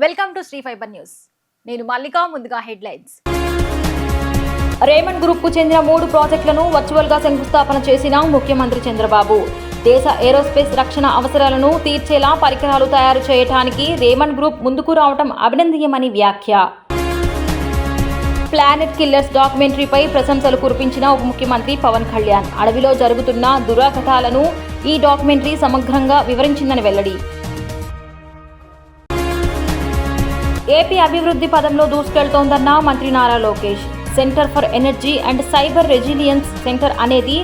Welcome to Sri fibre news. నేను మల్లిక. ముందుగా headlines. Raymond group కు చెందిన 3 ప్రాజెక్టులను వర్చువల్ గా శంకుస్థాపన చేసిన ముఖ్యమంత్రి చంద్రబాబు. దేశ ఏరోస్పేస్ రక్షణ అవసరాలను తీర్చేలా పరికరాలు తయారు చేయడానికి రేమండ్ గ్రూప్ ముందుకు రావడం అభినందనీయమని వ్యాఖ్య. ప్లానెట్ కిల్లర్స్ డాక్యుమెంటరీపై ప్రశంసలు కురిపించిన ఉప ముఖ్యమంత్రి పవన్ కళ్యాణ్. అడవిలో జరుగుతున్న దురాఘాతాలను ఈ డాక్యుమెంటరీ సమగ్రంగా వివరించిందని వెల్లడి. ఏపీ అభివృద్ధి పదంలో దూసుకెళ్తోందన్న మంత్రి Nara Lokesh. Centre for energy and cyber resilience centre అనేది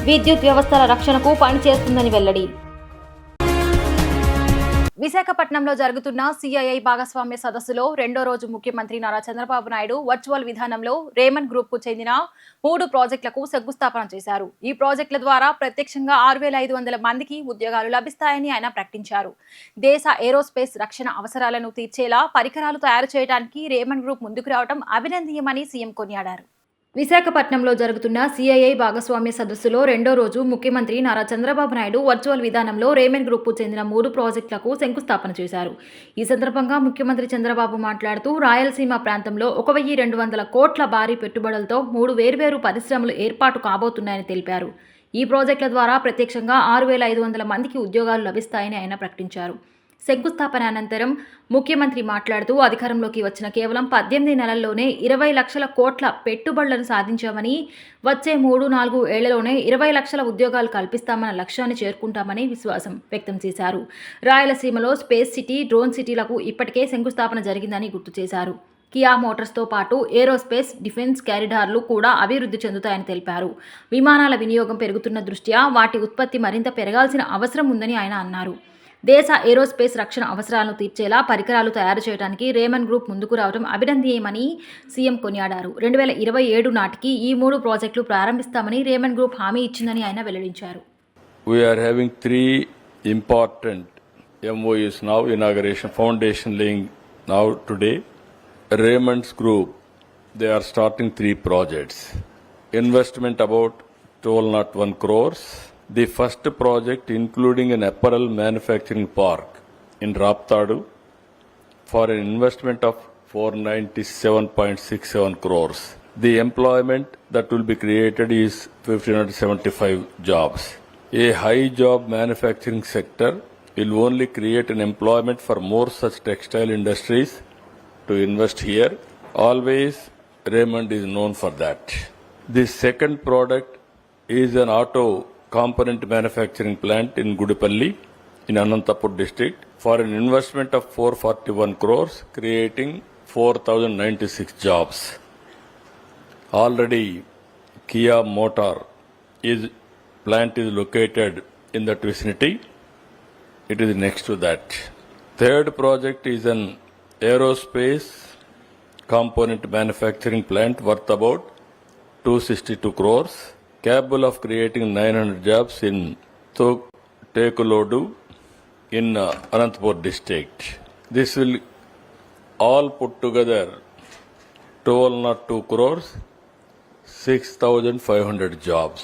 విద్యుత్ వ్యవస్థల రక్షణకు పనిచేస్తుందని వెల్లడి. విశాఖపట్నంలో జరుగుతున్న సిఐఐ భాగస్వామ్య సదస్సులో రెండో రోజు ముఖ్యమంత్రి నారా చంద్రబాబు నాయుడు వర్చువల్ విధానంలో రేమండ్ గ్రూప్ కు చెందిన 3 ప్రాజెక్టులకు శంకుస్థాపన చేశారు. ఈ ప్రాజెక్టుల ద్వారా ప్రత్యక్షంగా 6,500 మందికి ఉద్యోగాలు లభిస్తాయని ఆయన ప్రకటించారు. దేశ ఏరోస్పేస్ రక్షణ అవసరాలను తీర్చేలా పరికరాలు తయారు చేయడానికి రేమండ్ గ్రూప్ ముందుకు రావడం అభినందనీయమని సీఎం కొనియాడారు. విశాఖపట్నంలో జరుగుతున్న సిఐఐ భాగస్వామ్య సదస్సులో రెండో రోజు ముఖ్యమంత్రి నారా చంద్రబాబు నాయుడు వర్చువల్ విధానంలో రేమండ్ గ్రూప్ కు చెందిన 3 ప్రాజెక్టులకు శంకుస్థాపన చేశారు. ఈ సందర్భంగా ముఖ్యమంత్రి చంద్రబాబు మాట్లాడుతూ రాయలసీమ ప్రాంతంలో 1,200 కోట్ల భారీ పెట్టుబడులతో 3 వేర్వేరు పరిశ్రమలు ఏర్పాటు కాబోతున్నాయని తెలిపారు. ఈ ప్రాజెక్టుల ద్వారా ప్రత్యక్షంగా 6,500 మందికి ఉద్యోగాలు లభిస్తాయని ఆయన ప్రకటించారు. శంకుస్థాపన అనంతరం ముఖ్యమంత్రి మాట్లాడుతూ అధికారంలోకి వచ్చిన కేవలం 18 నెలల్లోనే 20 లక్షల కోట్ల పెట్టుబడులను సాధించామని, వచ్చే 3-4 ఏళ్లలోనే 20 లక్షల ఉద్యోగాలు కల్పిస్తామన్న లక్ష్యాన్ని చేరుకుంటామని విశ్వాసం వ్యక్తం చేశారు. రాయలసీమలో స్పేస్ సిటీ, డ్రోన్ సిటీలకు ఇప్పటికే శంకుస్థాపన జరిగిందని గుర్తు చేశారు. కియా మోటార్స్తో పాటు ఏరోస్పేస్, డిఫెన్స్ కారిడార్లు కూడా అభివృద్ధి చెందుతాయని తెలిపారు. విమానాల వినియోగం పెరుగుతున్న దృష్ట్యా వాటి ఉత్పత్తి మరింత పెరగాల్సిన అవసరం ఉందని ఆయన అన్నారు. దేశ ఏరోస్పేస్ రక్షణ అవసరాలను తీర్చేలా పరికరాలు తయారు చేయడానికి రేమండ్ గ్రూప్ ముందుకు రావడం అభినందనీయమని సీఎం కొనియాడారు. 2027 నాటికి ఈ 3 ప్రాజెక్టులు ప్రారంభిస్తామని రేమండ్ గ్రూప్ హామీ ఇచ్చిందని ఆయన వెల్లడించారు. We are having 3 important MOUs now, inauguration, foundation laying now today. Raymond's group, they are starting 3 projects. Investment about 1201 crores. The first project including an apparel manufacturing park in Raptadu for an investment of 497.67 crores. The employment that will be created is 1,575 jobs. A high job manufacturing sector will only create an employment for more such textile industries to invest here. Always Raymond is known for that. The second product is an auto component manufacturing plant in Gudipalli in Anantapur district for an investment of 441 crores, creating 4,096 jobs. Already Kia Motor plant is located in that vicinity. It is next to that. Third project is an aerospace component manufacturing plant worth about 262 crores, capable of creating 900 jobs in Tekolodu in Anantapur district. This will all put together 1,202 crores, 6,500 jobs.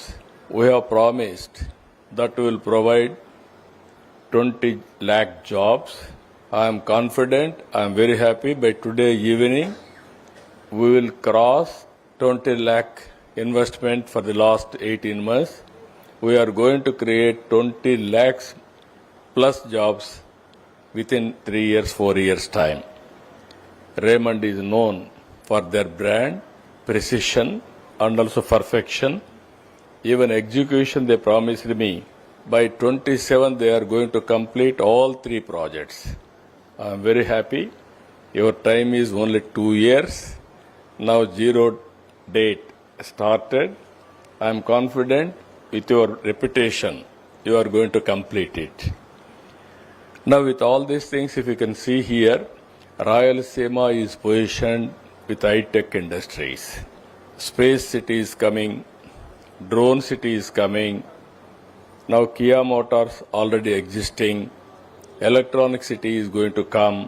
We have promised that we will provide 20 lakh jobs. I am confident, I am very happy by today evening we will cross 20 lakh investment for the last 18 months. We are going to create 20 lakhs plus jobs within 3 years, 4 years time. Raymond is known for their brand, precision and also perfection. Even execution, they promised me by 27 they are going to complete all 3 projects. I am very happy. Your time is only 2 years. Now zero date started. I am confident with your reputation you are going to complete it. Now with all these things, if you can see here, Rayalaseema is positioned with high-tech industries. Space city is coming, drone city is coming, now Kia Motors already existing, electronic city is going to come,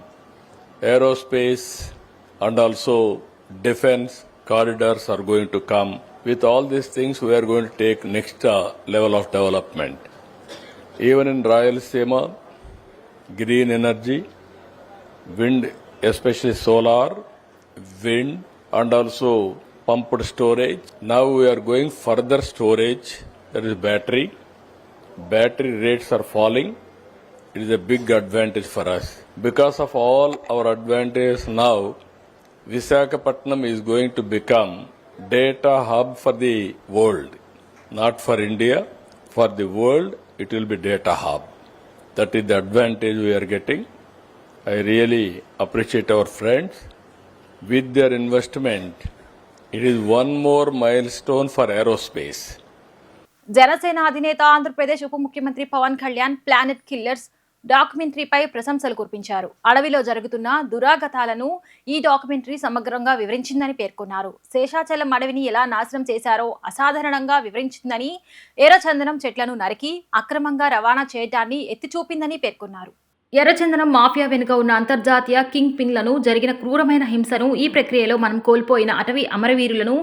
aerospace and also defense corridors are going to come. With all these things, we are going to take next level of development. Even in Rayalaseema, green energy, wind especially solar, wind, and also pumped storage. Now we are going further storage, that is battery. Battery rates are falling. It is a big advantage for us. Because of all our advantages now, Visakhapatnam is going to become data hub for the world. Not for India, for the world, it will be data hub. That is the advantage we are getting. I really appreciate our friends. With their investment, it is one more milestone for aerospace. Janasena అధినేత ఆంధ్రప్రదేశ్ ఉప ముఖ్యమంత్రి Pawan Kalyan planet killers డాక్యుమెంటరీపై ప్రశంసలు కురిపించారు. అడవిలో జరుగుతున్న దురాగతాలను ఈ documentary సమగ్రంగా వివరించిందని పేర్కొన్నారు. శేషాచలం అడవిని ఎలా నాశనం చేశారో అసాధారణంగా వివరించిందని, ఎర్రచందనం చెట్లను నరికి అక్రమంగా రవాణా చేయడాన్ని ఎత్తి చూపిందని పేర్కొన్నారు. ఎర్రచందనం మాఫియా వెనుక ఉన్న అంతర్జాతీయ కింగ్ పిన్లను, జరిగిన క్రూరమైన హింసను, ఈ ప్రక్రియలో మనం కోల్పోయిన అటవీ అమరవీరులను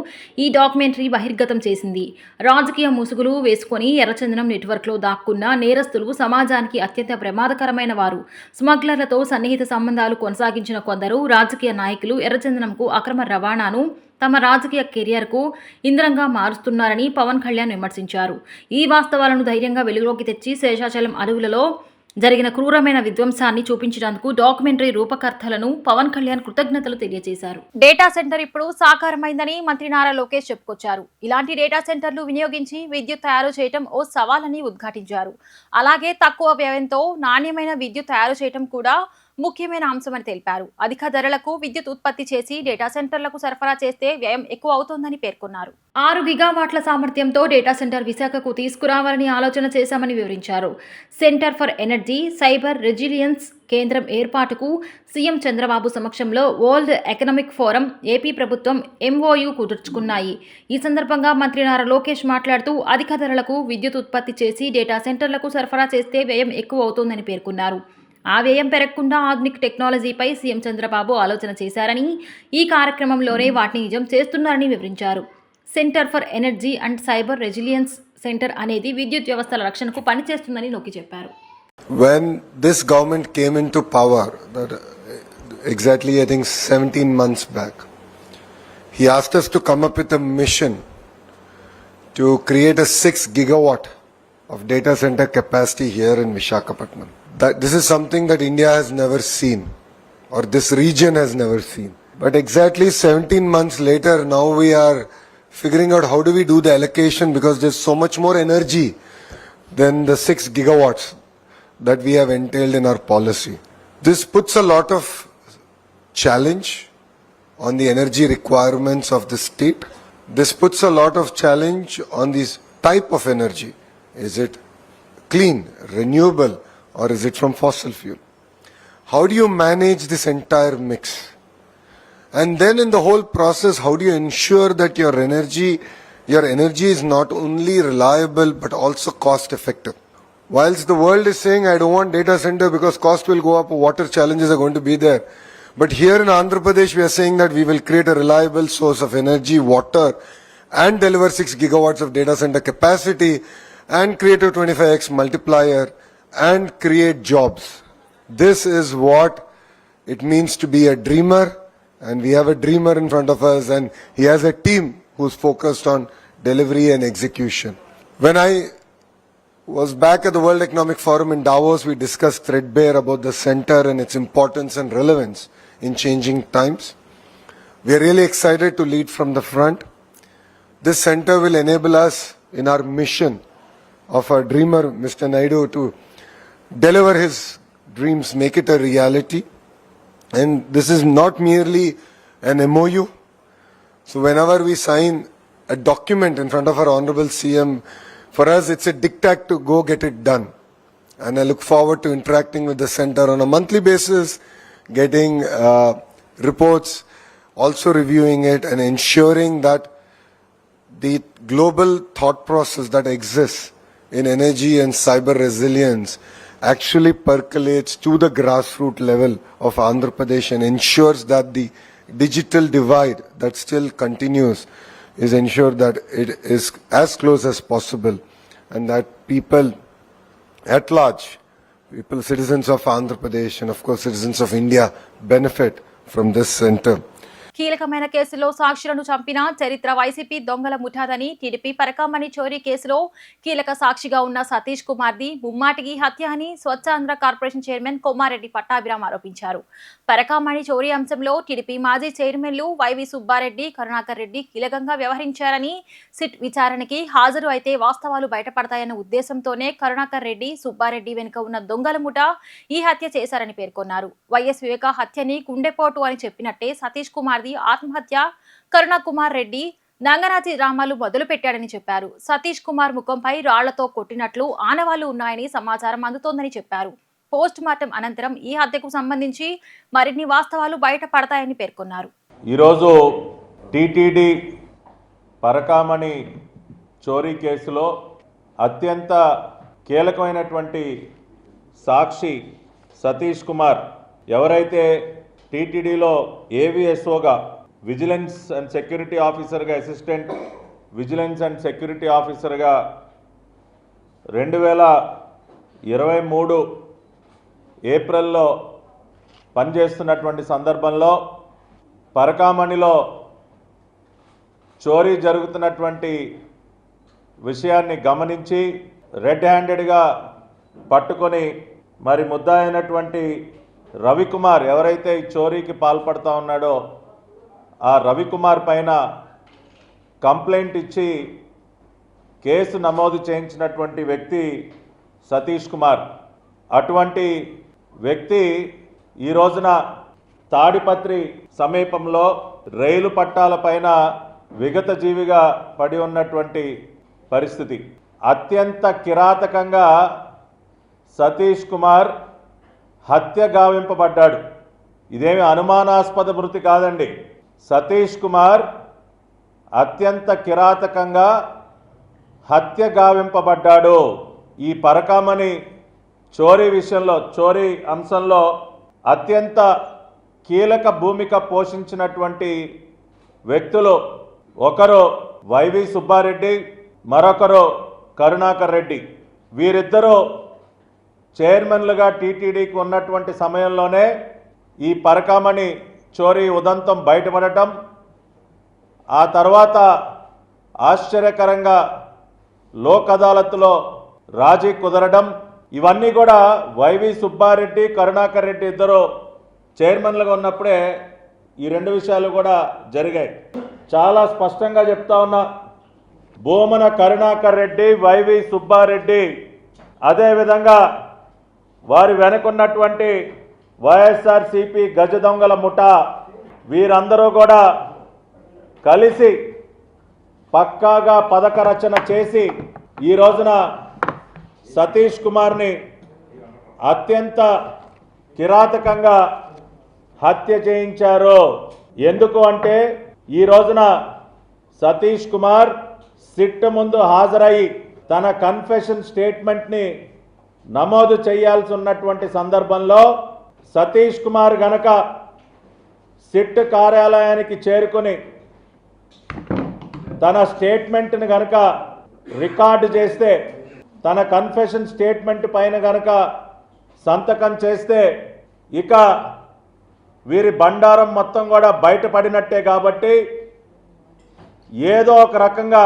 ఈ డాక్యుమెంటరీ బహిర్గతం చేసింది. రాజకీయ ముసుగులు వేసుకొని ఎర్రచందనం నెట్వర్క్లో దాక్కున్న నేరస్తులు సమాజానికి అత్యంత ప్రమాదకరమైన వారు. స్మగ్లర్లతో సన్నిహిత సంబంధాలు కొనసాగించిన కొందరు రాజకీయ నాయకులు ఎర్రచందనంకు అక్రమ రవాణాను తమ రాజకీయ కెరియర్కు ఇంధనంగా మారుస్తున్నారని పవన్ కళ్యాణ్ విమర్శించారు. ఈ వాస్తవాలను ధైర్యంగా వెలుగులోకి తెచ్చి శేషాచలం అడవులలో జరిగిన క్రూరమైన విధ్వంసాన్ని చూపించడానికి డాక్యుమెంటరీ రూపకర్తలను పవన్ కళ్యాణ్ కృతజ్ఞతలు తెలియజేశారు. డేటా సెంటర్ ఇప్పుడు సాకారమైందని మంత్రి నారా లోకేష్ చెప్పుకొచ్చారు. ఇలాంటి డేటా సెంటర్లు వినియోగించి విద్యుత్ తయారు చేయడం ఓ సవాలని ఉద్ఘాటించారు. అలాగే తక్కువ వ్యయంతో నాణ్యమైన విద్యుత్ తయారు చేయడం కూడా ముఖ్యమైన అంశమని తెలిపారు. అధిక ధరలకు విద్యుత్ ఉత్పత్తి చేసి డేటా సెంటర్లకు సరఫరా చేస్తే వ్యయం ఎక్కువ అవుతోందని పేర్కొన్నారు. 6 గిగావాట్ల సామర్థ్యంతో డేటా సెంటర్ విశాఖకు తీసుకురావాలని ఆలోచన చేశామని వివరించారు. Centre for energy, cyber resilience కేంద్రం ఏర్పాటుకు సీఎం చంద్రబాబు సమక్షంలో వరల్డ్ ఎకనామిక్ ఫోరం, ఏపీ ప్రభుత్వం MOU కుదుర్చుకున్నాయి. ఈ సందర్భంగా మంత్రి నారా లోకేష్ మాట్లాడుతూ అధిక ధరలకు విద్యుత్ ఉత్పత్తి చేసి డేటా సెంటర్లకు సరఫరా చేస్తే వ్యయం ఎక్కువ అవుతోందని పేర్కొన్నారు. ఆ వ్యయం పెరగకుండా ఆధునిక టెక్నాలజీపై సీఎం చంద్రబాబు ఆలోచన చేశారని, ఈ కార్యక్రమంలోనే వాటిని నిజం చేస్తున్నారని వివరించారు. Centre for energy and cyber resilience centre అనేది విద్యుత్ వ్యవస్థల రక్షణకు పనిచేస్తుందని నొక్కి చెప్పారు. When this government came into power, exactly I think 17 months back, he asked us to come up with a mission to create a 6 gigawatt of data center capacity here in Visakhapatnam. This is something that India has never seen, or this region has never seen. But exactly 17 months later, now we are figuring out how do we do the allocation, because there's so much more energy than the 6 gigawatts that we have entailed in our policy. This puts a lot of challenge on the energy requirements of the state. This puts a lot of challenge on this type of energy. Is it clean, renewable, or is it from fossil fuel? How do you manage this entire mix? And then in the whole process, how do you ensure that your energy is not only reliable but also cost effective? Whilst the world is saying, I don't want data center because cost will go up, water challenges are going to be there. But here in Andhra Pradesh, we are saying that we will create a reliable source of energy, water, and deliver 6 gigawatts of data center capacity, and create a 25x multiplier, and create jobs. This is what it means to be a dreamer, and we have a dreamer in front of us, and he has a team who's focused on delivery and execution. When I was back at the World Economic Forum in Davos, we discussed threadbare about the center and its importance and relevance in changing times. We are really excited to lead from the front. This center will enable us in our mission of our dreamer, Mr. Naidu, to deliver his dreams, make it a reality. And this is not merely an MOU. So whenever we sign a document in front of our Honorable CM, for us it's a diktat to go get it done. And I look forward to interacting with the center on a monthly basis, getting reports, also reviewing it and ensuring that the global thought process that exists in energy and cyber resilience actually percolates to the grassroots level of Andhra Pradesh and ensures that the digital divide that still continues is ensured that it is as close as possible, and that people at large, citizens of Andhra Pradesh and of course citizens of India benefit from this center. కీలకమైన కేసులో సాక్షులను చంపిన చరిత్ర YCP దొంగల ముఠాదని TDP Parakamani చోరీ కేసులో కీలక సాక్షిగా ఉన్న సతీష్ కుమార్ది ముమ్మాటికి హత్య అని స్వచ్ఛాంధ్ర కార్పొరేషన్ చైర్మన్ కొమారెడ్డి పట్టాభిరామ్ ఆరోపించారు. పరకామణి చోరీ అంశంలో టీడీపీ మాజీ చైర్మన్లు వైవి సుబ్బారెడ్డి, కరుణాకర్ రెడ్డి కీలకంగా వ్యవహరించారని, సిట్ విచారణకి హాజరు అయితే వాస్తవాలు బయటపడతాయన్న ఉద్దేశంతోనే కరుణాకర్ రెడ్డి, సుబ్బారెడ్డి వెనుక ఉన్న దొంగల ముఠ ఈ హత్య చేశారని పేర్కొన్నారు. వైఎస్ వివేక హత్యని గుండెపోటు అని చెప్పినట్టే సతీష్ కుమార్ ఆత్మహత్య కరుణకుమార్ రెడ్డి నంగనాచి డ్రామాలు మొదలు పెట్టాడని చెప్పారు. సతీష్ కుమార్ ముఖంపై రాళ్లతో కొట్టినట్లు ఆనవాళ్లు ఉన్నాయని సమాచారం అందుతోందని చెప్పారు. పోస్ట్ మార్టం అనంతరం ఈ హత్యకు సంబంధించి మరిన్ని వాస్తవాలు బయటపడతాయని పేర్కొన్నారు. ఈరోజు టీటీడీ పరకామణి చోరీ కేసులో అత్యంత కీలకమైనటువంటి సాక్షి సతీష్ కుమార్ ఎవరైతే టీటీడీలో ఏవిఎస్ఓగా విజిలెన్స్ అండ్ సెక్యూరిటీ ఆఫీసర్గా అసిస్టెంట్ విజిలెన్స్ అండ్ సెక్యూరిటీ ఆఫీసర్గా 2023 ఏప్రిల్లో పనిచేస్తున్నటువంటి సందర్భంలో పరకామణిలో చోరీ జరుగుతున్నటువంటి విషయాన్ని గమనించి రెడ్ హ్యాండెడ్గా పట్టుకొని మరి ముద్దాయినటువంటి రవికుమార్ ఎవరైతే ఈ చోరీకి పాల్పడుతూ ఉన్నాడో ఆ రవికుమార్ పైన కంప్లైంట్ ఇచ్చి కేసు నమోదు చేయించినటువంటి వ్యక్తి సతీష్ కుమార్. అటువంటి వ్యక్తి ఈ రోజున తాడిపత్రి సమీపంలో రైలు పట్టాలపైన విగతజీవిగా పడి ఉన్నటువంటి పరిస్థితి. అత్యంత కిరాతకంగా సతీష్ కుమార్ హత్య గావింపబడ్డాడు. ఇదేమి అనుమానాస్పద మృతి కాదండి. సతీష్ కుమార్ అత్యంత కిరాతకంగా హత్య గావింపబడ్డాడు. ఈ పరకామణి చోరీ విషయంలో, చోరీ అంశంలో అత్యంత కీలక భూమిక పోషించినటువంటి వ్యక్తులు ఒకరు వైవి సుబ్బారెడ్డి, మరొకరు కరుణాకర్ రెడ్డి. వీరిద్దరూ చైర్మన్లుగా టీటీడీకి ఉన్నటువంటి సమయంలోనే ఈ పరకామణి చోరీ ఉదంతం బయటపడటం, ఆ తర్వాత ఆశ్చర్యకరంగా లోక్ అదాలత్లో రాజీ కుదరడం, ఇవన్నీ కూడా వైవి సుబ్బారెడ్డి, కరుణాకర్ రెడ్డి ఇద్దరు చైర్మన్లుగా ఉన్నప్పుడే ఈ రెండు విషయాలు కూడా జరిగాయి. చాలా స్పష్టంగా చెప్తా ఉన్నా, భూమన కరుణాకర్ రెడ్డి, వైవి సుబ్బారెడ్డి, అదేవిధంగా వారి వెనుకున్నటువంటి వైఎస్ఆర్సీపీ గజ దొంగల ముఠా, వీరందరూ కూడా కలిసి పక్కాగా పథక రచన చేసి ఈ రోజున సతీష్ కుమార్ని అత్యంత కిరాతకంగా హత్య చేయించారు. ఎందుకు అంటే ఈ రోజున సతీష్ కుమార్ సిట్ ముందు హాజరై తన కన్ఫెషన్ స్టేట్మెంట్ని నమోదు చేయాల్సి ఉన్నటువంటి సందర్భంలో సతీష్ కుమార్ గనక సిట్ కార్యాలయానికి చేరుకొని తన స్టేట్మెంట్ని గనక రికార్డు చేస్తే, తన కన్ఫెషన్ స్టేట్మెంట్ పైన గనక సంతకం చేస్తే ఇక వీరి బండారం మొత్తం కూడా బయటపడినట్టే. కాబట్టి ఏదో ఒక రకంగా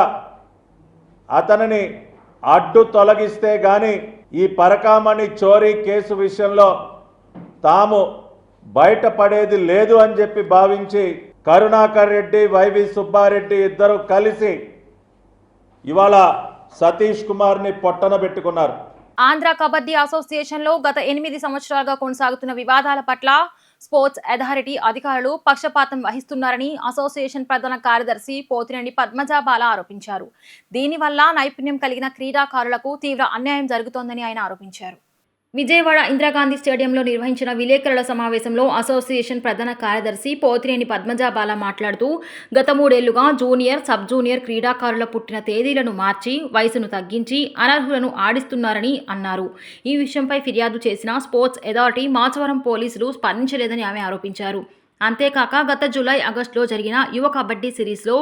అతనిని అడ్డు తొలగిస్తే గాని ఈ పరకామణి చోరీ కేసు విషయంలో తాము బయటపడేది లేదు అని చెప్పి భావించి కరుణాకర్ రెడ్డి, వైవి సుబ్బారెడ్డి ఇద్దరు కలిసి ఇవాళ సతీష్ కుమార్ని పొట్టన పెట్టుకున్నారు. ఆంధ్ర కబడ్డీ అసోసియేషన్లో గత 8 సంవత్సరాలుగా కొనసాగుతున్న వివాదాల పట్ల స్పోర్ట్స్ అథారిటీ అధికారులు పక్షపాతం వహిస్తున్నారని అసోసియేషన్ ప్రధాన కార్యదర్శి పోతినేని పద్మజాబాల ఆరోపించారు. దీనివల్ల నైపుణ్యం కలిగిన క్రీడాకారులకు తీవ్ర అన్యాయం జరుగుతోందని ఆయన ఆరోపించారు. విజయవాడ ఇందిరాగాంధీ స్టేడియంలో నిర్వహించిన విలేకరుల సమావేశంలో అసోసియేషన్ ప్రధాన కార్యదర్శి పోతినేని పద్మజాబాల మాట్లాడుతూ, గత 3 ఏళ్లుగా జూనియర్, సబ్ జూనియర్ క్రీడాకారుల పుట్టిన తేదీలను మార్చి వయసును తగ్గించి అనర్హులను ఆడిస్తున్నారని అన్నారు. ఈ విషయంపై ఫిర్యాదు చేసిన స్పోర్ట్స్ అథారిటీ మాచవరం పోలీసులు స్పందించలేదని ఆమె ఆరోపించారు. అంతేకాక గత జూలై, ఆగస్టులో జరిగిన యువ కబడ్డీ సిరీస్లో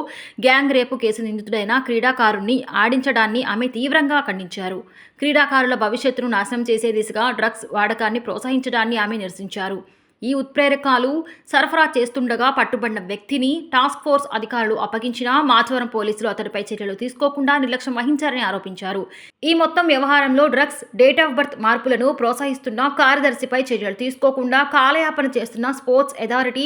గ్యాంగ్ రేపు కేసు నిందితుడైన క్రీడాకారుణ్ణి ఆడించడాన్ని ఆమె తీవ్రంగా ఖండించారు. క్రీడాకారుల భవిష్యత్తును నాశనం చేసే దిశగా డ్రగ్స్ వాడకాన్ని ప్రోత్సహించడాన్ని ఆమె నిరసించారు. ఈ ఉత్ప్రేరకాలు సరఫరా చేస్తుండగా పట్టుబడిన వ్యక్తిని టాస్క్ ఫోర్స్ అధికారులు అప్పగించినా మాచవరం పోలీసులు అతడిపై చర్యలు తీసుకోకుండా నిర్లక్ష్యం వహించారని ఆరోపించారు. ఈ మొత్తం వ్యవహారంలో డ్రగ్స్, డేట్ ఆఫ్ బర్త్ మార్పులను ప్రోత్సహిస్తున్న కార్యదర్శిపై చర్యలు తీసుకోకుండా కాలయాపన చేస్తున్న స్పోర్ట్స్ అథారిటీ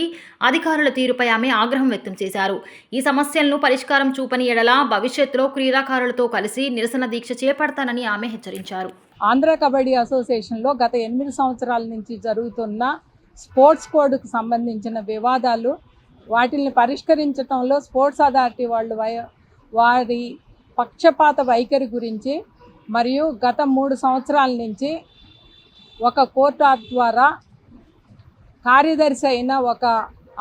అధికారుల తీరుపై ఆమె ఆగ్రహం వ్యక్తం చేశారు. ఈ సమస్యలను పరిష్కారం చూపని ఎడల భవిష్యత్తులో క్రీడాకారులతో కలిసి నిరసన దీక్ష చేపడతానని ఆమె హెచ్చరించారు. ఆంధ్ర కబడ్డీ అసోసియేషన్లో గత 8 సంవత్సరాల నుంచి జరుగుతున్న స్పోర్ట్స్ కోడ్కు సంబంధించిన వివాదాలు, వాటిని పరిష్కరించడంలో స్పోర్ట్స్ అథారిటీ వాళ్ళు వారి పక్షపాత వైఖరి గురించి మరియు గత 3 సంవత్సరాల నుంచి ఒక కోర్టు ద్వారా కార్యదర్శి అయిన ఒక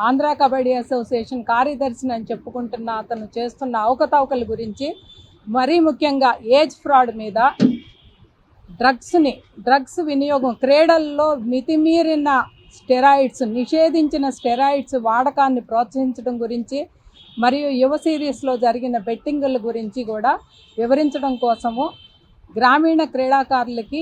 ఆంధ్ర కబడ్డీ అసోసియేషన్ కార్యదర్శిని అని చెప్పుకుంటున్న అతను చేస్తున్న అవకతవకల గురించి, మరీ ముఖ్యంగా ఏజ్ ఫ్రాడ్ మీద, డ్రగ్స్ వినియోగం, క్రీడల్లో మితిమీరిన స్టెరాయిడ్స్, నిషేధించిన స్టెరాయిడ్స్ వాడకాన్ని ప్రోత్సహించడం గురించి మరియు యువ సిరీస్లో జరిగిన బెట్టింగుల గురించి కూడా వివరించడం కోసము గ్రామీణ క్రీడాకారులకి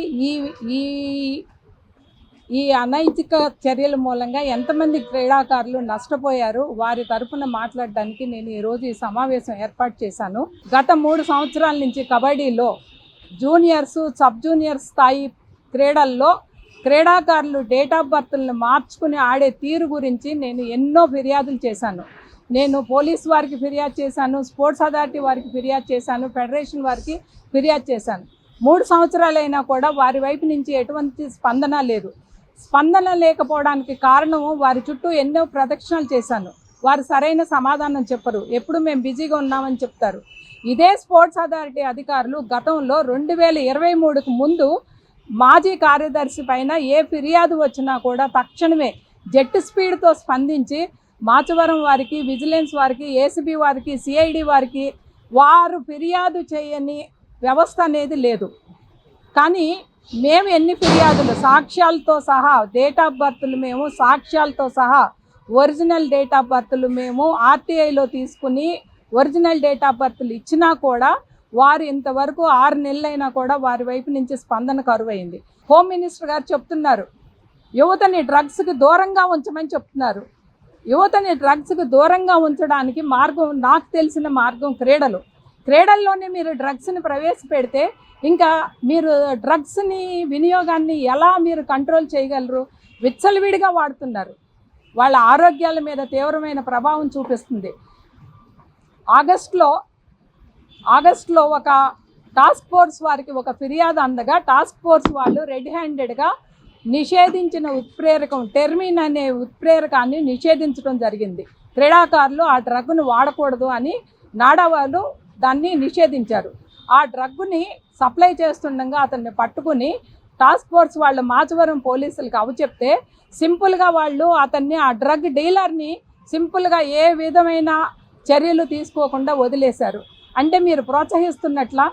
ఈ అనైతిక చర్యల మూలంగా ఎంతమంది క్రీడాకారులు నష్టపోయారు వారి తరఫున మాట్లాడడానికి నేను ఈరోజు ఈ సమావేశం ఏర్పాటు చేశాను. గత 3 సంవత్సరాల నుంచి కబడ్డీలో జూనియర్స్, సబ్ జూనియర్ స్థాయి క్రీడల్లో క్రీడాకారులు డేట్ ఆఫ్ బర్త్లను మార్చుకుని ఆడే తీరు గురించి నేను ఎన్నో ఫిర్యాదులు చేశాను. నేను పోలీస్ వారికి ఫిర్యాదు చేశాను, స్పోర్ట్స్ అథారిటీ వారికి ఫిర్యాదు చేశాను, ఫెడరేషన్ వారికి ఫిర్యాదు చేశాను. 3 సంవత్సరాలైనా కూడా వారి వైపు నుంచి ఎటువంటి స్పందన లేదు. స్పందన లేకపోవడానికి కారణము వారి చుట్టూ ఎన్నో ప్రదక్షిణలు చేశాను. వారు సరైన సమాధానం చెప్పరు, ఎప్పుడు మేము బిజీగా ఉన్నామని చెప్తారు. ఇదే స్పోర్ట్స్ అథారిటీ అధికారులు గతంలో 2023కు ముందు మాజీ కార్యదర్శి పైన ఏ ఫిర్యాదు వచ్చినా కూడా తక్షణమే జెట్ స్పీడ్తో స్పందించి మాచవరం వారికి, విజిలెన్స్ వారికి, ఏసీబీ వారికి, సిఐడి వారికి వారు ఫిర్యాదు చేయని వ్యవస్థ అనేది లేదు. కానీ మేము ఎన్ని ఫిర్యాదులు సాక్ష్యాలతో సహా, డేట్ ఆఫ్ బర్త్లు మేము సాక్ష్యాలతో సహా ఒరిజినల్ డేట్ ఆఫ్ బర్త్లు మేము ఆర్టీఐలో తీసుకుని ఒరిజినల్ డేట్ ఆఫ్ బర్త్లు ఇచ్చినా కూడా వారు ఇంతవరకు 6 నెలలైనా కూడా వారి వైపు నుంచి స్పందన కరువైంది. హోమ్ మినిస్టర్ గారు చెప్తున్నారు యువతని డ్రగ్స్కి దూరంగా ఉంచమని చెప్తున్నారు. యువతని డ్రగ్స్కి దూరంగా ఉంచడానికి మార్గం, నాకు తెలిసిన మార్గం క్రీడల్లోనే మీరు డ్రగ్స్ని ప్రవేశపెడితే ఇంకా మీరు డ్రగ్స్ని వినియోగాన్ని ఎలా మీరు కంట్రోల్ చేయగలరు? విచ్చలవిడిగా వాడుతున్నారు, వాళ్ళ ఆరోగ్యాల మీద తీవ్రమైన ప్రభావం చూపిస్తుంది. ఆగస్టులో ఒక టాస్క్ ఫోర్స్ వారికి ఒక ఫిర్యాదు అందగా టాస్క్ ఫోర్స్ వాళ్ళు రెడ్ హ్యాండెడ్గా నిషేధించిన ఉత్ప్రేరకం టెర్మిన్ అనే ఉత్ప్రేరకాన్ని నిషేధించడం జరిగింది. క్రీడాకారులు ఆ డ్రగ్ను వాడకూడదు అని నాడా వాళ్ళు దాన్ని నిషేధించారు. ఆ డ్రగ్ని సప్లై చేస్తుండగా అతన్ని పట్టుకుని టాస్క్ ఫోర్స్ వాళ్ళు మాచవరం పోలీసులకు అవచెప్తే సింపుల్గా వాళ్ళు అతన్ని, ఆ డ్రగ్ డీలర్ని సింపుల్గా ఏ విధమైన చర్యలు తీసుకోకుండా వదిలేశారు. అంటే మీరు ప్రోత్సహిస్తున్నట్లా?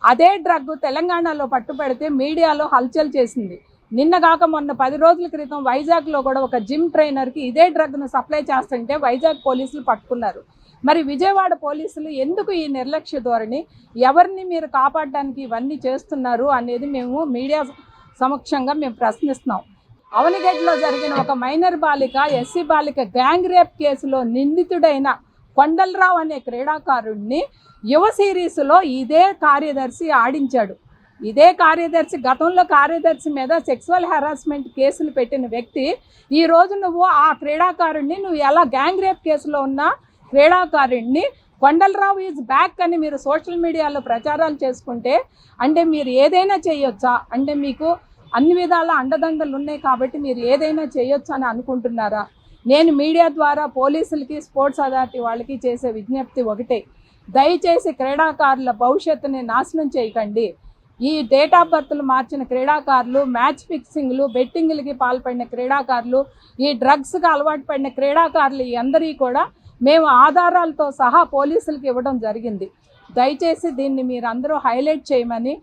అదే డ్రగ్ తెలంగాణలో పట్టుబడితే మీడియాలో హల్చల్ చేసింది. నిన్న కాక మొన్న 10 రోజుల క్రితం వైజాగ్లో కూడా ఒక జిమ్ ట్రైనర్కి ఇదే డ్రగ్ను సప్లై చేస్తుంటే వైజాగ్ పోలీసులు పట్టుకున్నారు. మరి విజయవాడ పోలీసులు ఎందుకు ఈ నిర్లక్ష్య ధోరణి? ఎవరిని మీరు కాపాడడానికి ఇవన్నీ చేస్తున్నారు అనేది మేము మీడియా సమక్షంగా మేము ప్రశ్నిస్తున్నాం. అవనిగడ్డలో జరిగిన ఒక మైనర్ బాలిక, ఎస్సీ బాలిక గ్యాంగ్ రేప్ కేసులో నిందితుడైన కొండలరావు అనే క్రీడాకారుడిని యువ సిరీస్లో ఇదే కార్యదర్శి ఆడించాడు. ఇదే కార్యదర్శి, గతంలో కార్యదర్శి మీద సెక్సువల్ హెరాస్మెంట్ కేసులు పెట్టిన వ్యక్తి, ఈరోజు నువ్వు ఆ క్రీడాకారుడిని నువ్వు ఎలా గ్యాంగ్ రేప్ కేసులో ఉన్న క్రీడాకారుడిని కొండలరావు ఈజ్ బ్యాక్ అని మీరు సోషల్ మీడియాలో ప్రచారాలు చేసుకుంటే అంటే మీరు ఏదైనా చేయొచ్చా? అంటే మీకు అన్ని విధాల అండదండలు ఉన్నాయి కాబట్టి మీరు ఏదైనా చేయొచ్చు అని అనుకుంటున్నారా? నేను మీడియా ద్వారా పోలీసులకి, స్పోర్ట్స్ అథారిటీ వాళ్ళకి చేసే విజ్ఞప్తి ఒకటే, దయచేసి క్రీడాకారుల భవిష్యత్తుని నాశనం చేయకండి. ఈ డేట్ ఆఫ్ బర్త్లు మార్చిన క్రీడాకారులు, మ్యాచ్ ఫిక్సింగ్లు, బెట్టింగ్లకి పాల్పడిన క్రీడాకారులు, ఈ డ్రగ్స్కి అలవాటు పడిన క్రీడాకారులు అందరికీ కూడా మేము ఆధారాలతో సహా పోలీసులకు ఇవ్వడం జరిగింది. దయచేసి దీన్ని మీరందరూ హైలైట్ చేయమని,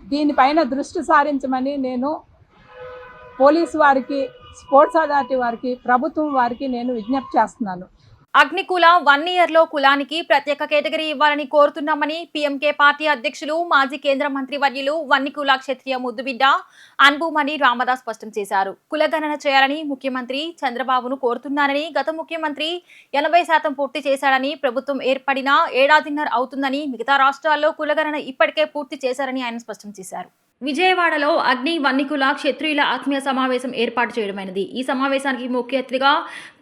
దీనిపైన దృష్టి సారించమని నేను పోలీసు వారికి, స్పోర్ట్స్ అథారిటీ వారికి, ప్రభుత్వం వారికి నేను విజ్ఞప్తి చేస్తున్నాను. అగ్నికుల 1 ఇయర్ లో కులానికి ప్రత్యేక కేటగిరీ ఇవ్వాలని కోరుతున్నామని పీఎంకే పార్టీ అధ్యక్షులు మాజీ కేంద్ర మంత్రి వర్యులు వన్నికుల క్షత్రియ ముద్దుబిడ్డ అన్బుమణి రామదాస్ స్పష్టం చేశారు. కులగణన చేయాలని ముఖ్యమంత్రి చంద్రబాబును కోరుతున్నారని, గత ముఖ్యమంత్రి 80% పూర్తి చేశాడని, ప్రభుత్వం ఏర్పడిన ఏడాదిన్నర అవుతుందని, మిగతా రాష్ట్రాల్లో కులగణన ఇప్పటికే పూర్తి చేశారని ఆయన స్పష్టం చేశారు. విజయవాడలో అగ్ని వన్నికుల క్షత్రియుల ఆత్మీయ సమావేశం ఏర్పాటు చేయడమైనది. ఈ సమావేశానికి ముఖ్య అతిథిగా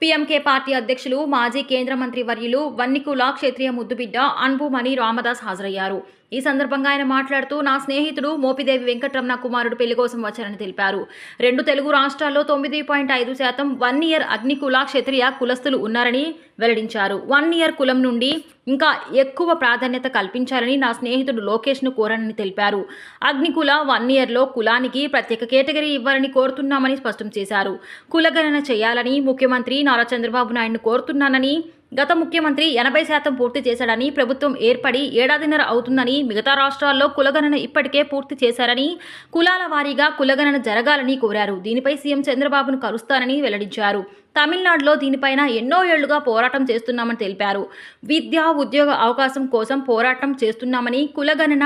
పీఎంకే పార్టీ అధ్యక్షులు మాజీ కేంద్ర మంత్రి వర్యులు వన్నికుల క్షత్రియ ముద్దుబిడ్డ అన్బుమణి రామదాస్ హాజరయ్యారు. ఈ సందర్భంగా ఆయన మాట్లాడుతూ, నా స్నేహితుడు మోపిదేవి వెంకటరమణ కుమారుడు పెళ్లి కోసం వచ్చారని తెలిపారు. 2 తెలుగు రాష్ట్రాల్లో 9.5% 1 ఇయర్ అగ్నికుల క్షత్రియ కులస్తులు ఉన్నారని వెల్లడించారు. 1 ఇయర్ కులం నుండి ఇంకా ఎక్కువ ప్రాధాన్యత కల్పించాలని నా స్నేహితుడు లోకేష్ను కోరానని తెలిపారు. అగ్నికుల 1 ఇయర్లో కులానికి ప్రత్యేక కేటగిరీ ఇవ్వాలని కోరుతున్నామని స్పష్టం చేశారు. కులగణన చేయాలని ముఖ్యమంత్రి నారా చంద్రబాబు నాయుడును కోరుతున్నానని, గత ముఖ్యమంత్రి 80% పూర్తి చేశాడని, ప్రభుత్వం ఏర్పడి ఏడాదిన్నర అవుతుందని, మిగతా రాష్ట్రాల్లో కులగణన ఇప్పటికే పూర్తి చేశారని, కులాల వారీగా కులగణన జరగాలని కోరారు. దీనిపై సీఎం చంద్రబాబును కలుస్తానని వెల్లడించారు. తమిళనాడులో దీనిపైన ఎన్నో ఏళ్లుగా పోరాటం చేస్తున్నామని తెలిపారు. విద్య, ఉద్యోగ అవకాశం కోసం పోరాటం చేస్తున్నామని, కులగణన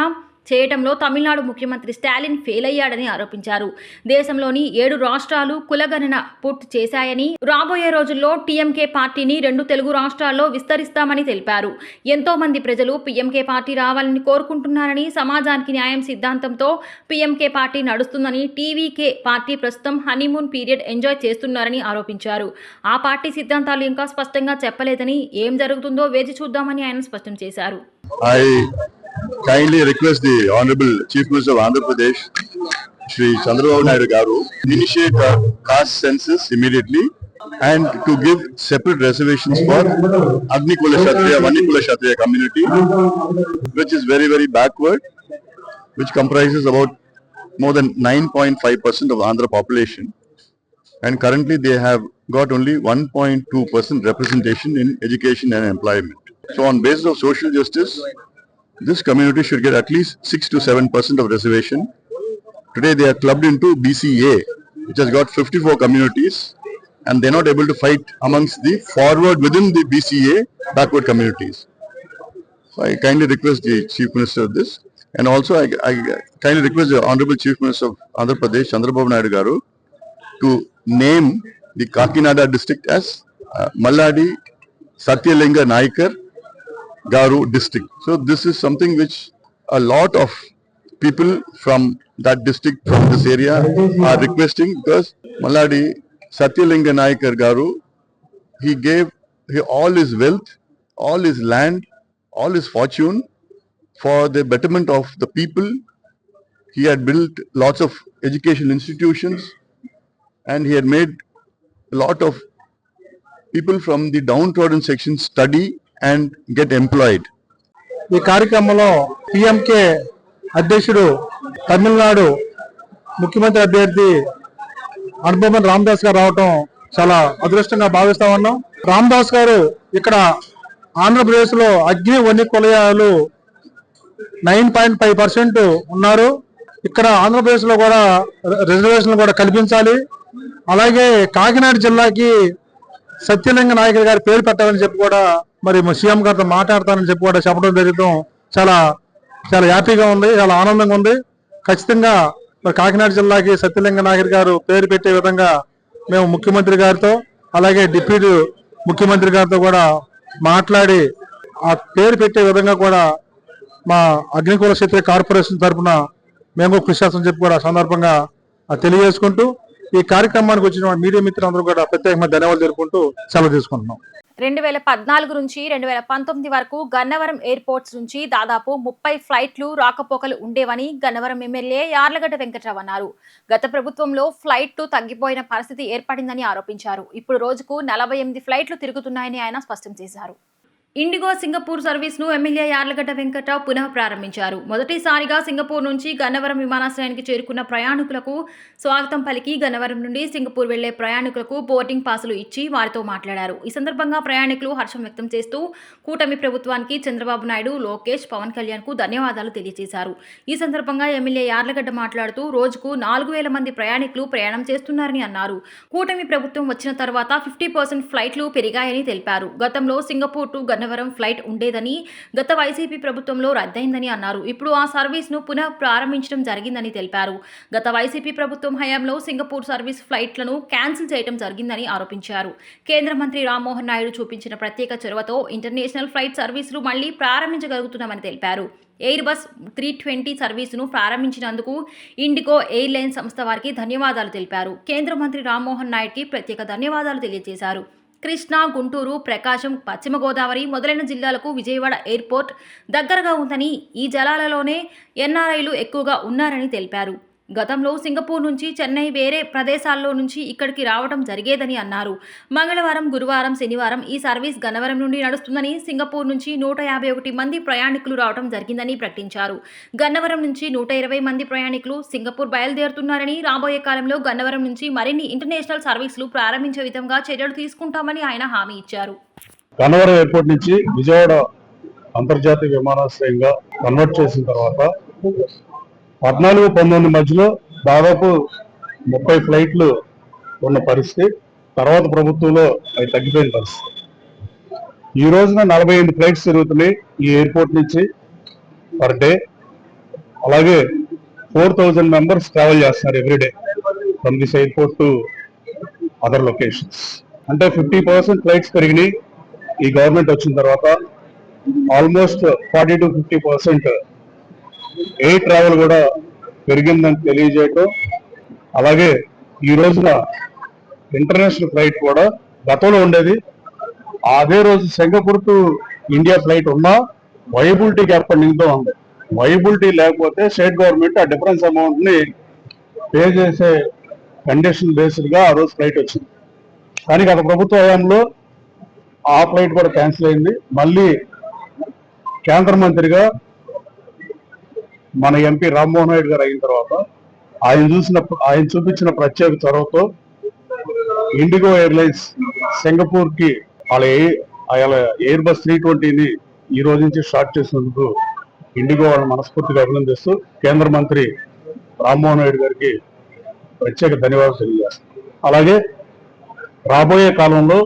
చేయడంలో తమిళనాడు ముఖ్యమంత్రి స్టాలిన్ ఫెయిల్ అయ్యాడని ఆరోపించారు. దేశంలోని 7 రాష్ట్రాలు కులగణన పూర్తి చేశాయని, రాబోయే రోజుల్లో టీఎంకే పార్టీని 2 తెలుగు రాష్ట్రాల్లో విస్తరిస్తామని తెలిపారు. ఎంతో మంది ప్రజలు పీఎంకే పార్టీ రావాలని కోరుకుంటున్నారని, సమాజానికి న్యాయం సిద్ధాంతంతో పీఎంకే పార్టీ నడుస్తుందని, టీవీకే పార్టీ ప్రస్తుతం హనీమూన్ పీరియడ్ ఎంజాయ్ చేస్తున్నారని ఆరోపించారు. ఆ పార్టీ సిద్ధాంతాలు ఇంకా స్పష్టంగా చెప్పలేదని, ఏం జరుగుతుందో వేచి చూద్దామని ఆయన స్పష్టం చేశారు. Kindly request the Honorable Chief Minister of Andhra Pradesh, Shri Chandrababu Naidu Garu, initiate a caste census immediately and to give separate reservations for Agnikula Kshatriya, Vannikula Kshatriya community, which is very, very backward, which comprises about more than 9.5% of Andhra population. And currently they have got only 1.2% representation in education and employment. So on basis of social justice, this community should get at least 6 to 7% of reservation. Today they are clubbed into BCA, which has got 54 communities, and they're not able to fight amongst the forward within the BCA backward communities. So I kindly request the Chief Minister of this, and also I kindly request the Honorable Chief Minister of Andhra Pradesh, Chandrababu Naidu Garu, to name the Kakinada district as Malladi Satyalinga Naikar Garu district. So this is something which a lot of people from that district, from this area, are requesting, because Malladi Satyalinga Naikar Garu, he gave all his wealth, all his land, all his fortune for the betterment of the people. He had built lots of education institutions, and he had made a lot of people from the downtrodden sections study and get employed. ఈ కార్యక్రమంలో PMK అధ్యక్షుడు తమిళనాడు ముఖ్యమంత్రి అభ్యర్థి అన్బుమణి రామదాస్ గారు రావటం చాలా అదృష్టంగా భావిస్తా ఉన్నాం. రామదాస్ గారు ఇక్కడ ఆంధ్రప్రదేశ్ లో అగ్ని వన్ని కులయాలు 9.5% ఉన్నారు. ఇక్కడ ఆంధ్రప్రదేశ్ లో కూడా రిజర్వేషన్లు కూడా కల్పించాలి. అలాగే కాకినాడ జిల్లాకి సత్యలింగ నాయకులు గారి పేరు పెట్టాలని చెప్పి కూడా మరి సీఎం గారితో మాట్లాడతానని చెప్పి కూడా చెప్పడం జరగడం చాలా చాలా హ్యాపీగా ఉంది, చాలా ఆనందంగా ఉంది. ఖచ్చితంగా మరి కాకినాడ జిల్లాకి సత్యలింగ నాయకులు గారు పేరు పెట్టే విధంగా మేము ముఖ్యమంత్రి గారితో, అలాగే డిప్యూటీ ముఖ్యమంత్రి గారితో కూడా మాట్లాడి ఆ పేరు పెట్టే విధంగా కూడా మా అగ్నికుల క్షత్రియ కార్పొరేషన్ తరఫున మేము కృషి చేస్తామని చెప్పి కూడా సందర్భంగా తెలియజేసుకుంటూ, ఈ కార్యక్రమానికి వచ్చిన మీడియా మిత్రులందరూ కూడా ప్రత్యేకంగా ధన్యవాదాలు తెలుపుకుంటూ సెలవు తీసుకుంటున్నాం. 2014 నుంచి 2019 వరకు గన్నవరం ఎయిర్పోర్ట్స్ నుంచి దాదాపు 30 ఫ్లైట్లు రాకపోకలు ఉండేవని గన్నవరం ఎమ్మెల్యే యార్లగడ్డ వెంకట్రావు అన్నారు. గత ప్రభుత్వంలో ఫ్లైట్లు తగ్గిపోయిన పరిస్థితి ఏర్పడిందని ఆరోపించారు. ఇప్పుడు రోజుకు 48 ఫ్లైట్లు తిరుగుతున్నాయని ఆయన స్పష్టం చేశారు. ఇండిగో సింగపూర్ సర్వీస్ను ఎమ్మెల్యే యార్లగడ్డ వెంకట్రావు పునః ప్రారంభించారు. మొదటిసారిగా సింగపూర్ నుంచి గన్నవరం విమానాశ్రయానికి చేరుకున్న ప్రయాణికులకు స్వాగతం పలికి గన్నవరం నుండి సింగపూర్ వెళ్లే ప్రయాణికులకు బోర్డింగ్ పాసులు ఇచ్చి వారితో మాట్లాడారు. ఈ సందర్భంగా ప్రయాణికులు హర్షం వ్యక్తం చేస్తూ కూటమి ప్రభుత్వానికి చంద్రబాబు నాయుడు, లోకేష్, పవన్ కళ్యాణ్కు ధన్యవాదాలు తెలియజేశారు. ఈ సందర్భంగా ఎమ్మెల్యే యార్లగడ్డ మాట్లాడుతూ రోజుకు 4,000 మంది ప్రయాణికులు ప్రయాణం చేస్తున్నారని అన్నారు. కూటమి ప్రభుత్వం వచ్చిన తర్వాత 50% ఫ్లైట్లు పెరిగాయని తెలిపారు. గతంలో సింగపూర్ టు గన్నవరం ఫ్లైట్ ఉండేదని, గత వైసీపీ ప్రభుత్వంలో రద్దయిందని అన్నారు. ఇప్పుడు ఆ సర్వీస్ను పునః ప్రారంభించడం జరిగిందని తెలిపారు. గత వైసీపీ ప్రభుత్వం హయాంలో సింగపూర్ సర్వీస్ ఫ్లైట్లను క్యాన్సిల్ చేయడం జరిగిందని ఆరోపించారు. కేంద్ర మంత్రి రామ్మోహన్ నాయుడు చూపించిన ప్రత్యేక చొరవతో ఇంటర్నేషనల్ ఫ్లైట్ సర్వీసులు మళ్లీ ప్రారంభించగలుగుతున్నామని తెలిపారు. ఎయిర్ బస్ 320 సర్వీసును ప్రారంభించినందుకు ఇండిగో ఎయిర్లైన్స్ సంస్థ వారికి ధన్యవాదాలు తెలిపారు. కేంద్ర మంత్రి రామ్మోహన్ నాయుడుకి ప్రత్యేక ధన్యవాదాలు తెలియజేశారు. కృష్ణా, గుంటూరు, ప్రకాశం, పశ్చిమ గోదావరి మొదలైన జిల్లాలకు విజయవాడ ఎయిర్పోర్ట్ దగ్గరగా ఉందని, ఈ జలాలలోనే ఎన్ఆర్ఐలు ఎక్కువగా ఉన్నారని తెలిపారు. గతంలో సింగపూర్ నుంచి చెన్నై, వేరే ప్రదేశాల్లో నుంచి ఇక్కడికి రావడం జరిగేదని అన్నారు. మంగళవారం, గురువారం, శనివారం ఈ సర్వీస్ గన్నవరం నుండి నడుస్తుందని, సింగపూర్ నుంచి 151 మంది ప్రయాణికులు రావడం జరిగిందని ప్రకటించారు. గన్నవరం నుంచి 120 మంది ప్రయాణికులు సింగపూర్ బయలుదేరుతున్నారని, రాబోయే కాలంలో గన్నవరం నుంచి మరిన్ని ఇంటర్నేషనల్ సర్వీసులు ప్రారంభించే విధంగా చర్యలు తీసుకుంటామని ఆయన హామీ ఇచ్చారు. గన్నవరం ఎయిర్పోర్ట్ నుంచి విజయవాడ అంతర్జాతీయ విమానాశ్రయంగా కన్వర్ట్ చేసిన తర్వాత 14-19 మధ్యలో దాదాపు 30 ఫ్లైట్లు ఉన్న పరిస్థితి. తర్వాత ప్రభుత్వంలో అవి తగ్గిపోయిన పరిస్థితి. ఈ రోజున 48 ఫ్లైట్స్ తిరుగుతున్నాయి ఈ ఎయిర్పోర్ట్ నుంచి పర్ డే. అలాగే 4,000 మెంబర్స్ ట్రావెల్ చేస్తున్నారు everyday from this airport to other locations. అంటే 50% ఫ్లైట్స్ పెరిగినాయి ఈ గవర్నమెంట్ వచ్చిన తర్వాత. ఆల్మోస్ట్ 40 to 50% ఎయిర్ ట్రావెల్ కూడా పెరిగిందని తెలియజేయటం. అలాగే ఈ రోజున ఇంటర్నేషనల్ ఫ్లైట్ కూడా గతంలో ఉండేది, అదే రోజు సింగపూర్ టు ఇండియా ఫ్లైట్ ఉన్నా వైబిలిటీకి ఎప్పటి నుంచో ఉంది. వైబిలిటీ లేకపోతే స్టేట్ గవర్నమెంట్ ఆ డిఫరెన్స్ అమౌంట్ ని పే చేసే కండిషన్ బేస్డ్ గా ఆ రోజు ఫ్లైట్ వచ్చింది. కానీ గత ప్రభుత్వ హయాంలో ఆ ఫ్లైట్ కూడా క్యాన్సిల్ అయింది. మళ్ళీ కేంద్ర మంత్రిగా మన ఎంపీ రామ్మోహన్ నాయుడు గారు అయిన తర్వాత ఆయన చూపించిన ప్రత్యేక చొరవతో ఇండిగో ఎయిర్లైన్స్ సింగపూర్ కి వాళ్ళ ఎయిర్ బస్ 320ని ఈ రోజు నుంచి స్టార్ట్ చేసినందుకు ఇండిగో వాళ్ళని మనస్ఫూర్తిగా అభినందిస్తూ కేంద్ర మంత్రి రామ్మోహన్ నాయుడు గారికి ప్రత్యేక ధన్యవాదాలు తెలియజేస్తాం. అలాగే రాబోయే కాలంలో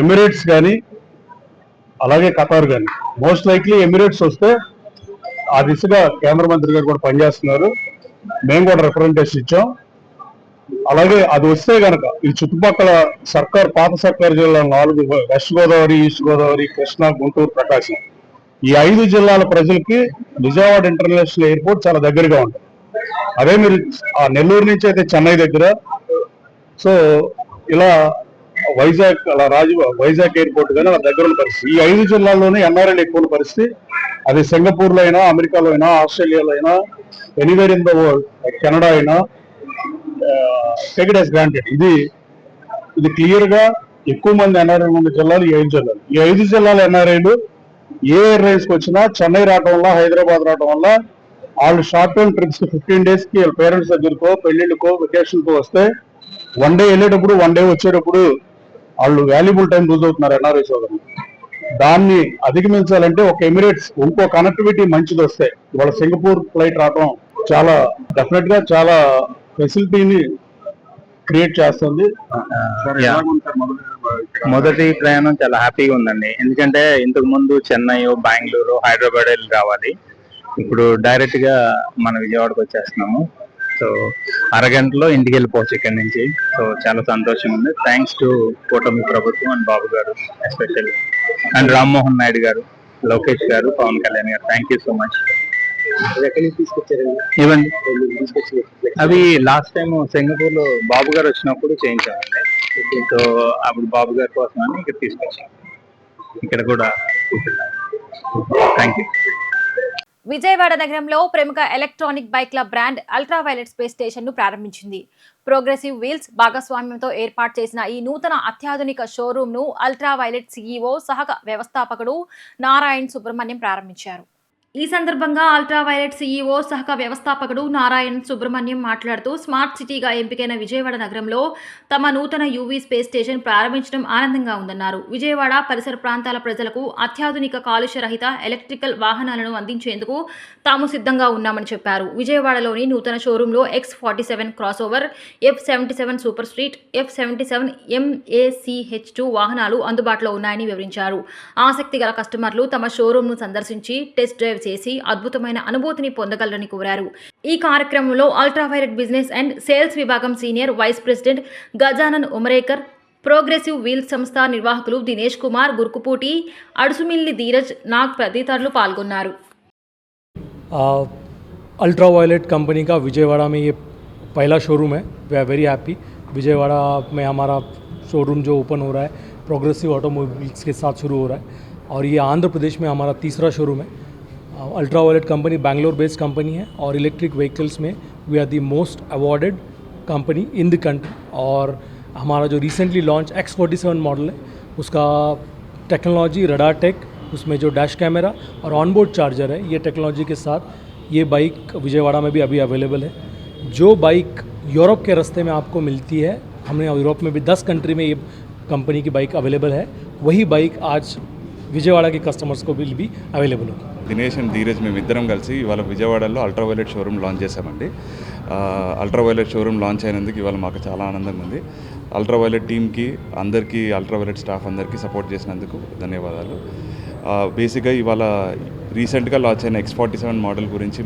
ఎమిరేట్స్ కానీ అలాగే ఖతార్ కానీ, మోస్ట్ లైక్లీ ఎమిరేట్స్ వస్తే ఆ దిశగా కేంద్ర మంత్రి గారు కూడా పనిచేస్తున్నారు. మేము కూడా రిప్రజెంటేషన్ ఇచ్చాం. అలాగే అది వస్తే గనక ఈ చుట్టుపక్కల పాత సర్కార్ జిల్లా 4 వెస్ట్ గోదావరి, ఈస్ట్ గోదావరి, కృష్ణా, గుంటూరు, ప్రకాశం ఈ 5 జిల్లాల ప్రజలకి విజయవాడ ఇంటర్నేషనల్ ఎయిర్పోర్ట్ చాలా దగ్గరగా ఉంటుంది. అదే మీరు ఆ నెల్లూరు నుంచి అయితే చెన్నై దగ్గర, సో ఇలా వైజాగ్ వైజాగ్ ఎయిర్పోర్ట్ కానీ అలా దగ్గర ఉన్న పరిస్థితి. ఈ 5 జిల్లాల్లోనే ఎన్ఆర్ఐలు ఎక్కువ పరిస్థితి. అది సింగపూర్లో అయినా, అమెరికాలో అయినా, ఆస్ట్రేలియాలో అయినా, anywhere in the world, Canada అయినా, టేక్ ఇట్ యాస్ గ్రాంటెడ్. ఇది క్లియర్ గా ఎక్కువ మంది ఎన్ఆర్ఐలు ఉన్న జిల్లాలు ఈ 5 జిల్లాలు. ఈ 5 జిల్లాల ఎన్ఆర్ఐలు ఏ ఎయిర్లైన్స్ కి వచ్చినా చెన్నై రావడం వల్ల, హైదరాబాద్ రావడం వల్ల వాళ్ళు షార్ట్ టర్మ్ ట్రిప్స్ కి 15 days కి పేరెంట్స్ దగ్గరకో, పెళ్లిళ్ళకో, వెకేషన్ కో వస్తే 1 day వెళ్ళేటప్పుడు 1 day వచ్చేటప్పుడు వాళ్ళు వాల్యుబుల్ టైం లూజ్ అవుతున్నారు ఎన్ఆర్ఐ సోదరులు. దాన్ని అధిగమించాలంటే ఒక ఎమిరేట్స్ ఇంకో కనెక్టివిటీ మంచిది వస్తే ఇవాళ సింగపూర్ ఫ్లైట్ రావడం చాలా డెఫినెట్ గా చాలా ఫెసిలిటీని క్రియేట్ చేస్తుంది. మొదటి ప్రయాణం చాలా హ్యాపీగా ఉందండి. ఎందుకంటే ఇంతకు ముందు చెన్నై, బెంగళూరు, హైదరాబాద్ వెళ్ళి రావాలి. ఇప్పుడు డైరెక్ట్ గా మన విజయవాడకు వచ్చేస్తున్నాము. సో అరగంటలో ఇంటికి వెళ్ళిపోవచ్చు ఇక్కడి నుంచి. సో చాలా సంతోషంగా ఉంది. థ్యాంక్స్ టు కూటమి ప్రభుత్వం అండ్ బాబు గారు ఎస్పెషల్లీ, అండ్ రామ్మోహన్ నాయుడు గారు, లోకేష్ గారు, పవన్ కళ్యాణ్ గారు. Thank you so much. ఇవ్వండి. అవి లాస్ట్ టైం సింగపూర్ లో బాబు గారు వచ్చినప్పుడు చేయించామండి. సో అప్పుడు బాబు గారి కోసం అని ఇక్కడ తీసుకొచ్చాం. ఇక్కడ కూడా థ్యాంక్ యూ. విజయవాడ నగరంలో ప్రముఖ ఎలక్ట్రానిక్ బైక్ల brand ultra violet space station ను ప్రారంభించింది. ప్రోగ్రెసివ్ వీల్స్ భాగస్వామ్యంతో ఏర్పాటు చేసిన ఈ నూతన అత్యాధునిక షోరూమ్ ను అల్ట్రా వైలెట్ సీఈఓ సహ వ్యవస్థాపకుడు నారాయణ్ సుబ్రహ్మణ్యం ప్రారంభించారు. ఈ సందర్భంగా అల్ట్రా వైలెట్ సీఈఓ సహ వ్యవస్థాపకుడు నారాయణ్ సుబ్రహ్మణ్యం మాట్లాడుతూ స్మార్ట్ సిటీగా ఎంపికైన విజయవాడ నగరంలో తమ నూతన యూవీ స్పేస్ స్టేషన్ ప్రారంభించడం ఆనందంగా ఉందన్నారు. విజయవాడ పరిసర ప్రాంతాల ప్రజలకు అత్యాధునిక కాలుష్య రహిత ఎలక్ట్రికల్ వాహనాలను అందించేందుకు తాము సిద్ధంగా ఉన్నామని చెప్పారు. విజయవాడలోని నూతన షోరూంలో X47 cross over, F77 super street, F77 MACH2 వాహనాలు అందుబాటులో ఉన్నాయని వివరించారు. ఆసక్తి గల కస్టమర్లు తమ షోరూంను సందర్శించి టెస్ట్ డ్రైవ్ చేసి అద్భుతమైన అనుభూతిని పొందగలరని కోరారు. ఈ కార్యక్రమంలో ultra violet business and sales విభాగం senior vice president Gajanan Umarekar, progressive wheels సంస్థ నిర్వాహకులు దినేష్ కుమార్, గుర్కుపూటి, అడుసుమిల్లి ధీరజ్, నాగ్ తదితరులు పాల్గొన్నారు. अल्ट्रा वायलेट कंपनी का विजयवाड़ा में ये पहला शोरूम है. We are very happy. Vijayawada में हमारा शोरूम जो ओपन हो रहा है प्रोग्रेसिव ऑटोमोबाइल्स के साथ शुरू हो रहा है और ये आंध्र प्रदेश में हमारा तीसरा शोरूम है. Ultra violet company Bangalore based company है और इलेक्ट्रिक व्हीकल्स में we are the most awarded company in the country. और हमारा जो रिसेंटली लॉन्च X47 मॉडल है उसका टेक्नोलॉजी रडार टेक, उसमें जो डैश कैमरा और ऑनबोर्ड चार्जर है, ये टेक्नोलॉजी के साथ ये बाइक विजयवाड़ा में भी अभी अवेलेबल है. जो बाइक यूरोप के रास्ते में आपको मिलती है, हमने यूरोप में भी 10 कंट्री में ये कंपनी की बाइक अवेलेबल है, वही बाइक आज విజయవాడ के కస్టమర్స్ को भी అవైలబుల్ ఉంది. దినేష్ అండ్ ధీరజ్ మేము ఇద్దరం కలిసి ఇవాళ విజయవాడలో అల్ట్రా వైలెట్ షోరూమ్ లాంచ్ చేశామండి. అల్ట్రా వైలెట్ షోరూమ్ లాంచ్ అయినందుకు ఇవాళ మాకు చాలా ఆనందంగా ఉంది. అల్ట్రా వైలెట్ టీమ్కి అందరికీ, అల్ట్రా వైలెట్ స్టాఫ్ అందరికీ సపోర్ట్ చేసినందుకు ధన్యవాదాలు. బేసిక్గా ఇవాళ రీసెంట్గా లాంచ్ అయిన X47 మోడల్ గురించి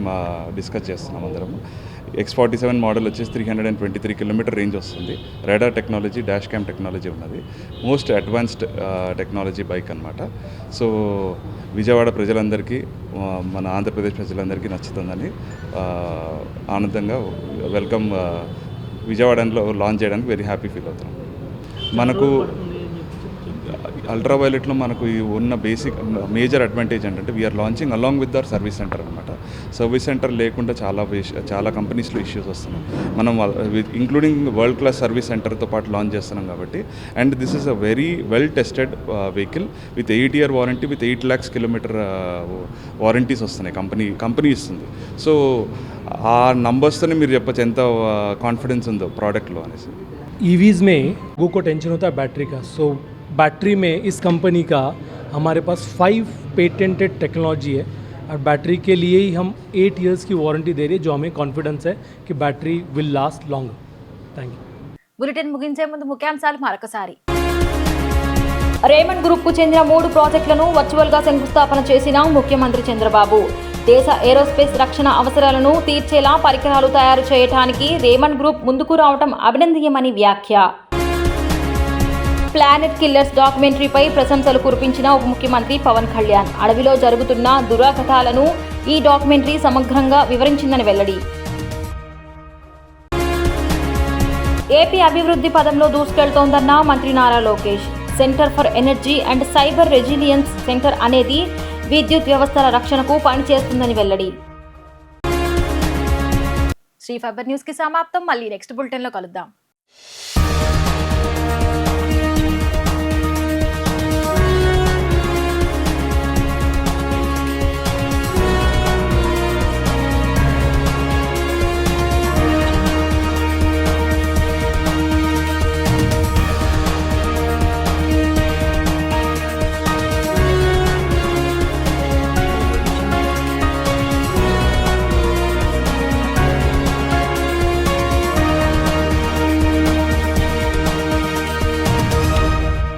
డిస్కస్ చేస్తున్నాం అందరం. X47 మోడల్ వచ్చేసి 323 కిలోమీటర్ రేంజ్ వస్తుంది. Radar technology, dash cam technology ఉన్నది. మోస్ట్ అడ్వాన్స్డ్ టెక్నాలజీ బైక్ అనమాట. సో విజయవాడ ప్రజలందరికీ, మన ఆంధ్రప్రదేశ్ ప్రజలందరికీ నచ్చుతుందని ఆనందంగా వెల్కమ్ విజయవాడలో లాంచ్ చేయడానికి వెరీ హ్యాపీ ఫీల్ అవుతున్నాం. మనకు అల్ట్రా వైలెట్లో మనకు ఉన్న బేసిక్ మేజర్ అడ్వాంటేజ్ ఏంటంటే we're launching along with our service centre అనమాట. సర్వీస్ సెంటర్ లేకుండా చాలా కంపెనీస్లో ఇష్యూస్ వస్తున్నాయి. మనం ఇంక్లూడింగ్ వరల్డ్ క్లాస్ సర్వీస్ సెంటర్తో పాటు లాంచ్ చేస్తున్నాం కాబట్టి. And this is a very well tested vehicle with 8 year warranty, with 8 lakhs kilometre warranties వస్తున్నాయి. కంపెనీ ఇస్తుంది. సో ఆ నంబర్స్తోనే మీరు చెప్పచ్చు ఎంత కాన్ఫిడెన్స్ ఉందో ప్రోడక్ట్లో అనేసి. ईवीज़ में लोगों को टेंशन होता है बैटरी का. सो बैटरी में इस कंपनी का हमारे पास 5 पेटेंटेड टेक्नोलॉजी है और बैटरी के लिए ही हम 8 years की वारंटी दे रही है, जो हमें कॉन्फिडेंस है कि battery will last long. Thank you. Bulletin ముగించే ముందు ముఖ్యాంశాలు మరొకసారి. రేమండ్ గ్రూప్ కు చెందిన 3 ప్రాజెక్టులను వర్చువల్ గా శంకుస్థాపన చేసిన ముఖ్యమంత్రి చంద్రబాబు. దేశ ఏరోస్పేస్ రక్షణ అవసరాలను తీర్చేలా పరికరాలు తయారు చేయడానికి రేమండ్ గ్రూప్ ముందుకు రావడం అభినందనీయమని వ్యాఖ్య. ప్లానెట్ కిల్లర్స్ డాక్యుమెంటరీపై ప్రశంసలు కురిపించిన ఉప ముఖ్యమంత్రి పవన్ కళ్యాణ్. అడవిలో జరుగుతున్న దురాఘాతాలను ఈ డాక్యుమెంటరీ సమగ్రంగా వివరించిందని వెల్లడి. ఏపీ అభివృద్ధి పదంలో దూసుకెళ్తోందన్న మంత్రి Nara Lokesh. Centre for energy and cyber resilience centre అనేది విద్యుత్ వ్యవస్థల రక్షణకు పనిచేస్తుందని వెల్లడి. శ్రీ ఫైబర్ న్యూస్ కి సమాప్తం. మళ్ళీ నెక్స్ట్ బులెటిన్ లో కలుద్దాం.